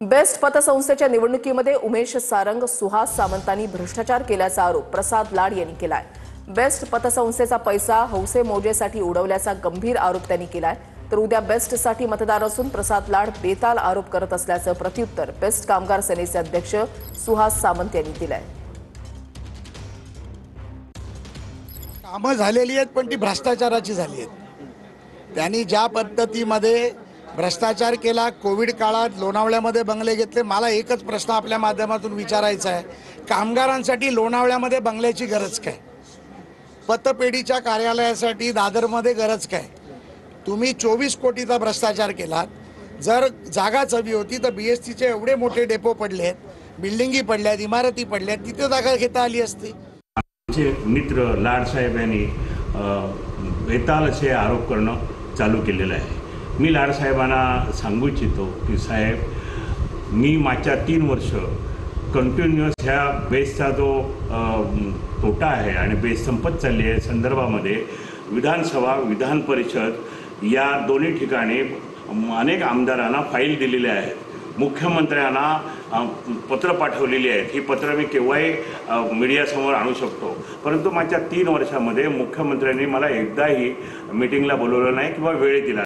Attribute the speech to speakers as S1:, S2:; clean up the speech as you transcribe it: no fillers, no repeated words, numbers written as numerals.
S1: Best पतसंस्थेच्या निवडणुकीमध्ये उमेश सारंग, सुहास सामंतांनी भ्रष्टाचार केल्याचा आरोप प्रसाद लाड यांनी केलाय। बेस्ट पतसंस्थेचा पैसा हौसे मौजेसाठी उडवल्याचा गंभीर आरोप त्यांनी केलाय। तर उद्या बेस्टसाठी मतदार असून प्रसाद लाड बेताल आरोप करत असल्याचं प्रत्युत्तर बेस्ट कामगार सेनेचे अध्यक्ष सुहास सामंत यांनी दिलंय।
S2: कामं झालेली आहेत पण ती भ्रष्टाचाराची झाली आहेत। त्यांनी ज्या पद्धतीमध्ये भ्रष्टाचार केला, कोविड काळात लोणावळ्यामध्ये बंगले घेतले। मला एकच प्रश्न आपल्या माध्यमातून विचारायचा आहे, कामगारांसाठी लोणावळ्यामध्ये बंगल्याची गरज काय? पतपेढीच्या कार्यालयासाठी दादरमध्ये गरज काय? तुम्ही 24 कोटीचा भ्रष्टाचार केलात। जर जागाच हवी होती तर BSTचे एवढे मोठे डेपो पडलेत, बिल्डिंगी पडल्यात, इमारती पडल्यात, तिथे जागा घेता आली असती।
S3: आमचे मित्र लाड साहेब यांनी बेताल असे आरोप करणं चालू केलेलं आहे। मी लाड साहेबांना सांगू इच्छितो की साहेब, मी मागच्या 3 वर्ष कंटिन्युअस ह्या बेसचा जो तोटा आहे आणि बेस संपत चालली आहे संदर्भामध्ये विधानसभा, विधान परिषद या दोन्ही ठिकाणी अनेक आमदारांना फाईल दिलेल्या आहेत, मुख्यमंत्र्यांना पत्र पाठवलेली आहेत। ही पत्र मी केव्हाही मीडियासमोर आणू शकतो, परंतु मागच्या 3 वर्षामध्ये मुख्यमंत्र्यांनी मला एकदाही मीटिंगला बोलवलं नाही किंवा वेळ दिला।